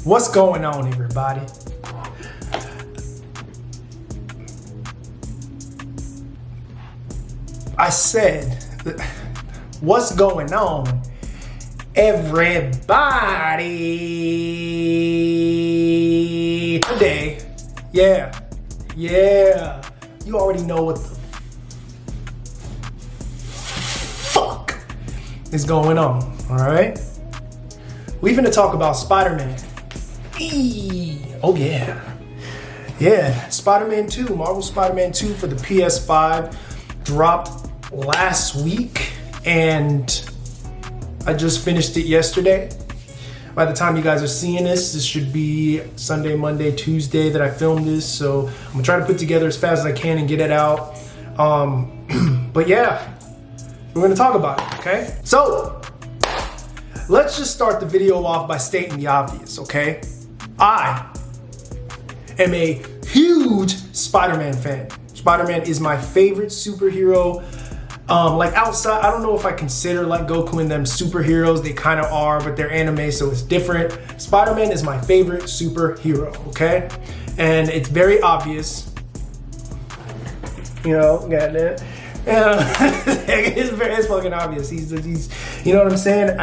What's going on, everybody? I said, what's going on, everybody? Today, yeah, you already know what the fuck is going on, all right? We're gonna talk about Spider-Man. Oh yeah, Spider-Man 2, Marvel Spider-Man 2 for the PS5 dropped last week, and I just finished it yesterday. By the time you guys are seeing this should be Sunday, Monday, Tuesday that I filmed this, so I'm gonna try to put together as fast as I can and get it out. But yeah, we're gonna talk about it, okay? So, let's just start the video off by stating the obvious, okay? I am a huge Spider-Man fan. Spider-Man is my favorite superhero. Like outside, I don't know if I consider like Goku and them superheroes. They kind of are, but they're anime, so it's different. Spider-Man is my favorite superhero, okay? And it's very obvious. You know, goddamn. It's fucking obvious. He's, you know what I'm saying?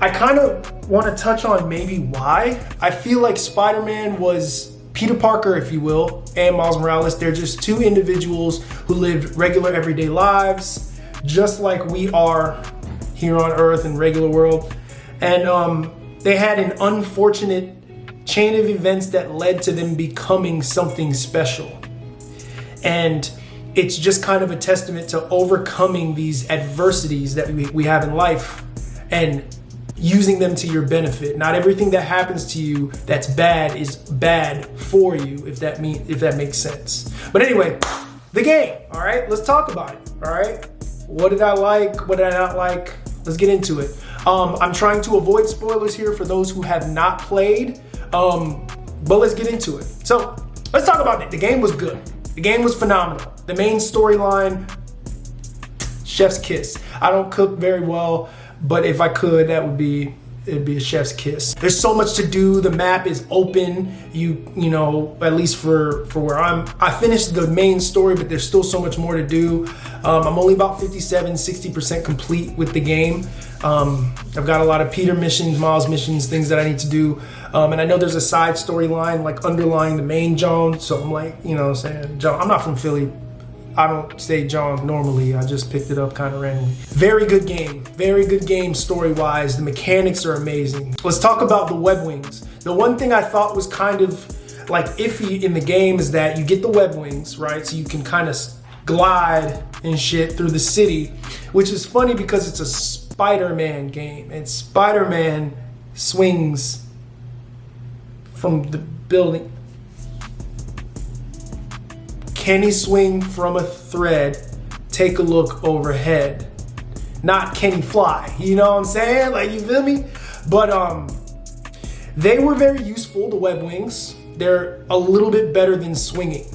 I kind of want to touch on maybe why. I feel like Spider-Man was Peter Parker, if you will, and Miles Morales. They're just two individuals who lived regular everyday lives, just like we are here on Earth in regular world. And they had an unfortunate chain of events that led to them becoming something special. And it's just kind of a testament to overcoming these adversities that we have in life and using them to your benefit. Not everything that happens to you that's bad is bad for you, if that makes sense. But anyway, the game, all right? Let's talk about it, all right? What did I like? What did I not like? Let's get into it. I'm trying to avoid spoilers here for those who have not played, but let's get into it. So let's talk about it. The game was good. The game was phenomenal. The main storyline, chef's kiss. I don't cook very well, but if I could, it'd be a chef's kiss. There's so much to do. The map is open. You know, at least for where I finished the main story, but there's still so much more to do. I'm only about 60% complete with the game. I've got a lot of Peter missions, Miles missions, things that I need to do. And I know there's a side storyline like underlying the main John. So I'm like, you know what I'm saying? John, I'm not from Philly. I don't say John normally. I just picked it up kind of randomly. Very good game story-wise. The mechanics are amazing. Let's talk about the web wings. The one thing I thought was kind of like iffy in the game is that you get the web wings, right? So you can kind of glide and shit through the city, which is funny because it's a Spider-Man game and Spider-Man swings from the building. Can he swing from a thread? Take a look overhead. Not can he fly? You know what I'm saying? Like, you feel me? But they were very useful, the web wings. They're a little bit better than swinging,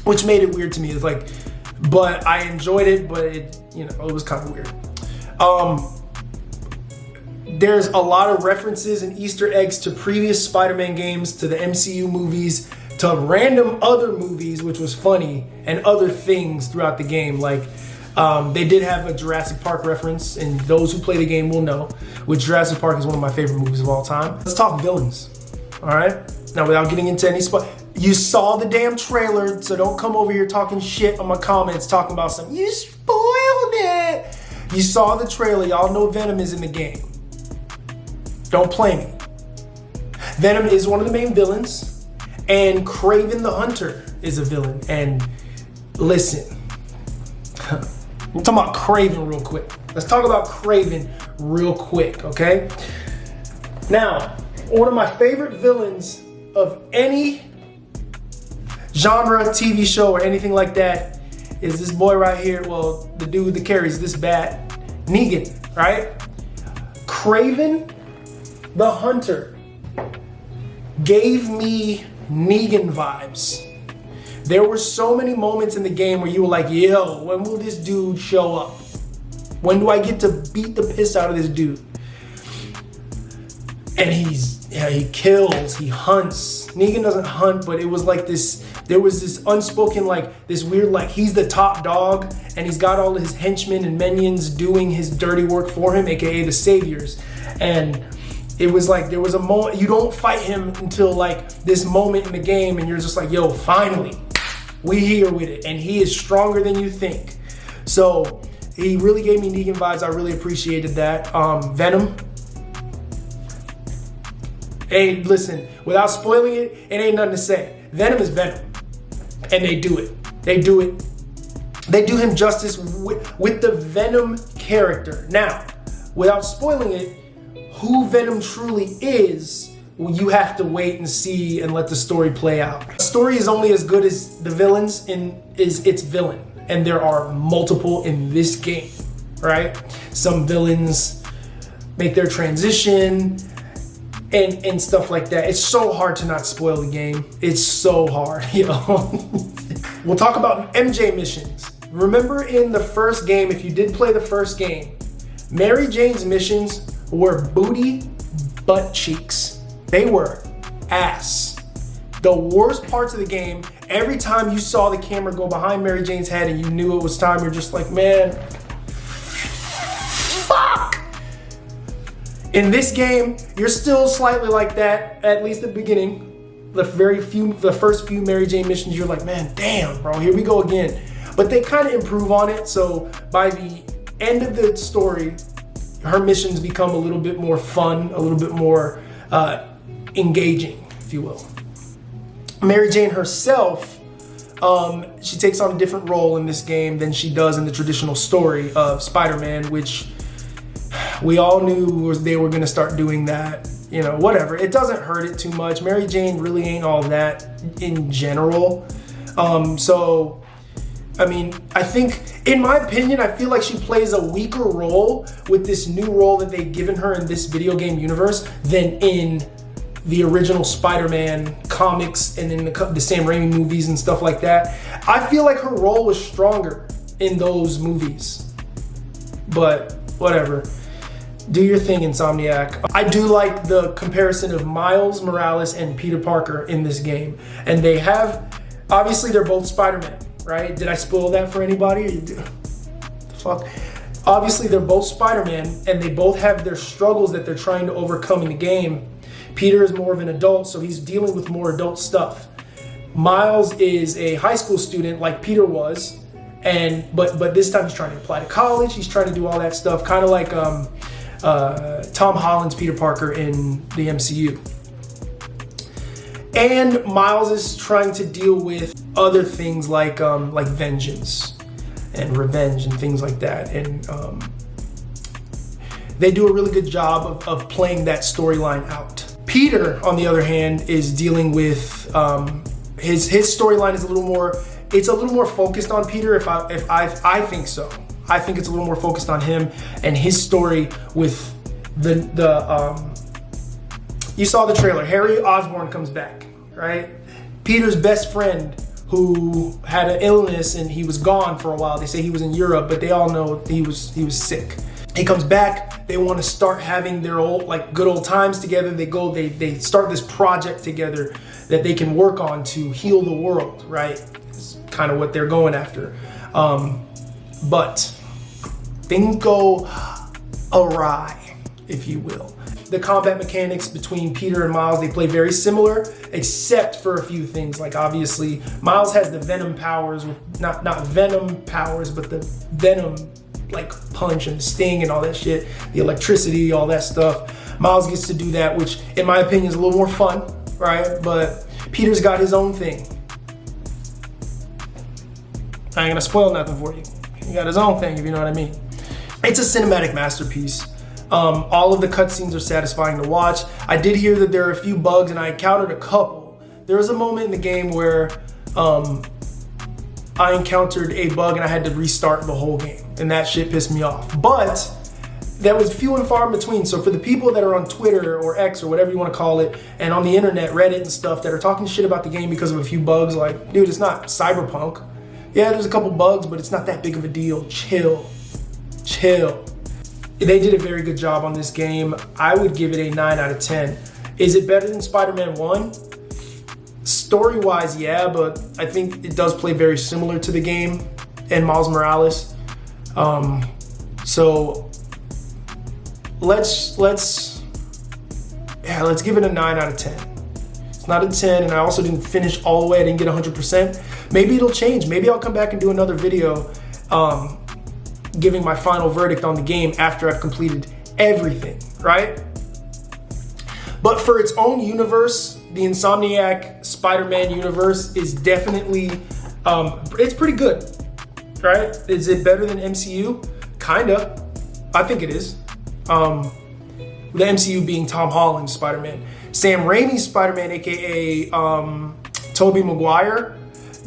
which made it weird to me. It's like, but I enjoyed it, but it was kind of weird. There's a lot of references and Easter eggs to previous Spider-Man games, to the MCU movies, to random other movies, which was funny, and other things throughout the game. Like, they did have a Jurassic Park reference, and those who play the game will know, which Jurassic Park is one of my favorite movies of all time. Let's talk villains, all right? Now, without getting into any you saw the damn trailer, so don't come over here talking shit on my comments, talking about something. You spoiled it. You saw the trailer. Y'all know Venom is in the game. Don't play me. Venom is one of the main villains. And Kraven the Hunter is a villain. And listen, I'm talking about Kraven real quick. Let's talk about Kraven real quick, okay? Now, one of my favorite villains of any genre, TV show, or anything like that is this boy right here. Well, the dude that carries this bat, Negan, right? Kraven the Hunter gave me Negan vibes. There were so many moments in the game where you were like, yo, when will this dude show up? When do I get to beat the piss out of this dude? And he kills, he hunts. Negan doesn't hunt, but it was like this, there was this unspoken, like this weird, like he's the top dog and he's got all his henchmen and minions doing his dirty work for him, aka the saviors. And it was like, there was a moment, you don't fight him until like this moment in the game and you're just like, yo, finally, we here with it. And he is stronger than you think. So he really gave me Negan vibes. I really appreciated that. Venom. Hey, listen, without spoiling it, it ain't nothing to say. Venom is Venom. And they do it. They do it. They do him justice with the Venom character. Now, without spoiling it, who Venom truly is, you have to wait and see and let the story play out. The story is only as good as the villains is its villain. And there are multiple in this game, right? Some villains make their transition and stuff like that. It's so hard to not spoil the game. It's so hard, you know. We'll talk about MJ missions. Remember in the first game, if you did play the first game, Mary Jane's missions were booty butt cheeks. They were ass. The worst parts of the game, every time you saw the camera go behind Mary Jane's head and you knew it was time, you're just like, man, fuck. In this game, you're still slightly like that, at least at the beginning. The first few Mary Jane missions, you're like, man, damn, bro, here we go again. But they kind of improve on it, so by the end of the story, her missions become a little bit more fun, a little bit more engaging, if you will. Mary Jane herself, she takes on a different role in this game than she does in the traditional story of Spider-Man, which we all knew they were gonna start doing that, you know, whatever. It doesn't hurt it too much. Mary Jane really ain't all that in general. So, I mean, I think, in my opinion, I feel like she plays a weaker role with this new role that they've given her in this video game universe than in the original Spider-Man comics and in the Sam Raimi movies and stuff like that. I feel like her role was stronger in those movies, but whatever. Do your thing, Insomniac. I do like the comparison of Miles Morales and Peter Parker in this game. And they have, obviously they're both Spider-Man, right? Did I spoil that for anybody? The fuck? Obviously they're both Spider-Man and they both have their struggles that they're trying to overcome in the game. Peter is more of an adult, so he's dealing with more adult stuff. Miles is a high school student like Peter was, but this time he's trying to apply to college. He's trying to do all that stuff, kind of like Tom Holland's Peter Parker in the MCU. And Miles is trying to deal with other things like vengeance and revenge and things like that. And they do a really good job of playing that storyline out. Peter, on the other hand, is dealing with his storyline is a little more. It's a little more focused on Peter. If I think so. I think it's a little more focused on him and his story with you saw the trailer. Harry Osborn comes back, right? Peter's best friend who had an illness and he was gone for a while. They say he was in Europe, but they all know he was sick. He comes back. They want to start having their good old times together. They start this project together that they can work on to heal the world, right? It's kind of what they're going after. But things go awry, if you will. The combat mechanics between Peter and Miles, they play very similar, except for a few things. Like obviously, Miles has the Venom powers, not Venom powers, but the Venom like punch and sting and all that shit, the electricity, all that stuff. Miles gets to do that, which in my opinion is a little more fun, right? But Peter's got his own thing. I ain't gonna spoil nothing for you. He got his own thing, if you know what I mean. It's a cinematic masterpiece. All of the cutscenes are satisfying to watch. I did hear that there are a few bugs, and I encountered a couple. There was a moment in the game where I encountered a bug and I had to restart the whole game, and that shit pissed me off. But that was few and far in between. So for the people that are on Twitter or X or whatever you want to call it, and on the internet, Reddit and stuff, that are talking shit about the game because of a few bugs, like, dude, it's not Cyberpunk. Yeah, there's a couple bugs, but it's not that big of a deal. Chill. They did a very good job on this game. I would give it a 9 out of 10. Is it better than Spider-Man 1? Story-wise, yeah, but I think it does play very similar to the game and Miles Morales. So let's give it a 9 out of 10. It's not a 10, and I also didn't finish all the way. I didn't get 100%. Maybe it'll change. Maybe I'll come back and do another video giving my final verdict on the game after I've completed everything, right? But for its own universe, the Insomniac Spider-Man universe is definitely, it's pretty good, right? Is it better than MCU? Kinda. I think it is. The MCU being Tom Holland's Spider-Man. Sam Raimi's Spider-Man, aka Tobey Maguire,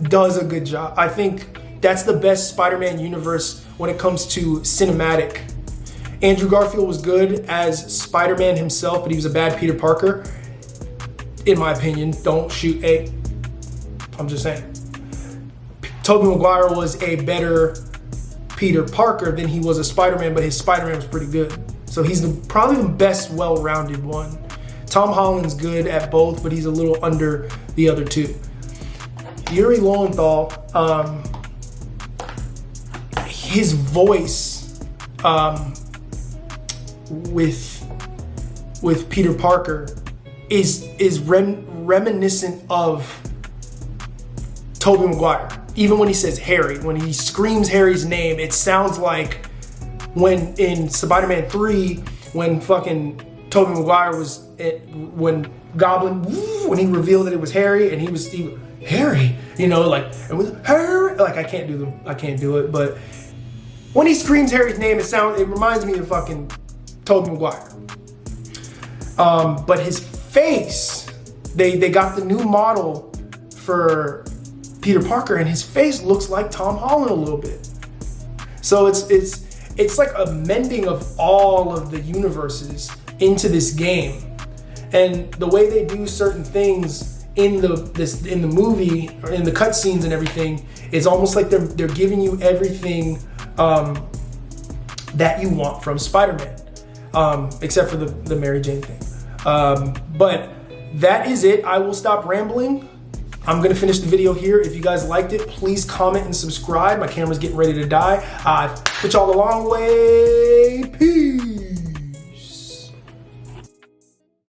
does a good job. I think that's the best Spider-Man universe when it comes to cinematic. Andrew Garfield was good as Spider-Man himself, but he was a bad Peter Parker. In my opinion, don't shoot A. I'm just saying. Tobey Maguire was a better Peter Parker than he was a Spider-Man, but his Spider-Man was pretty good. So he's probably the best well-rounded one. Tom Holland's good at both, but he's a little under the other two. Yuri Lowenthal, his voice with Peter Parker is reminiscent of Tobey Maguire. Even when he says Harry, when he screams Harry's name, it sounds like when in Spider-Man 3, when fucking Tobey Maguire was, when Goblin, when he revealed that it was Harry, and he was Harry, you know, like, it was Harry, like, I can't do it, but when he screams Harry's name, it reminds me of fucking Tobey Maguire. But his face, they got the new model for Peter Parker, and his face looks like Tom Holland a little bit. So it's like a mending of all of the universes into this game, and the way they do certain things in the movie or in the cutscenes and everything is almost like they're giving you everything that you want from Spider-Man, except for the Mary Jane thing. But that is it. I will stop rambling. I'm gonna finish the video here. If you guys liked it, please comment and subscribe. My camera's getting ready to die. Put y'all a long way.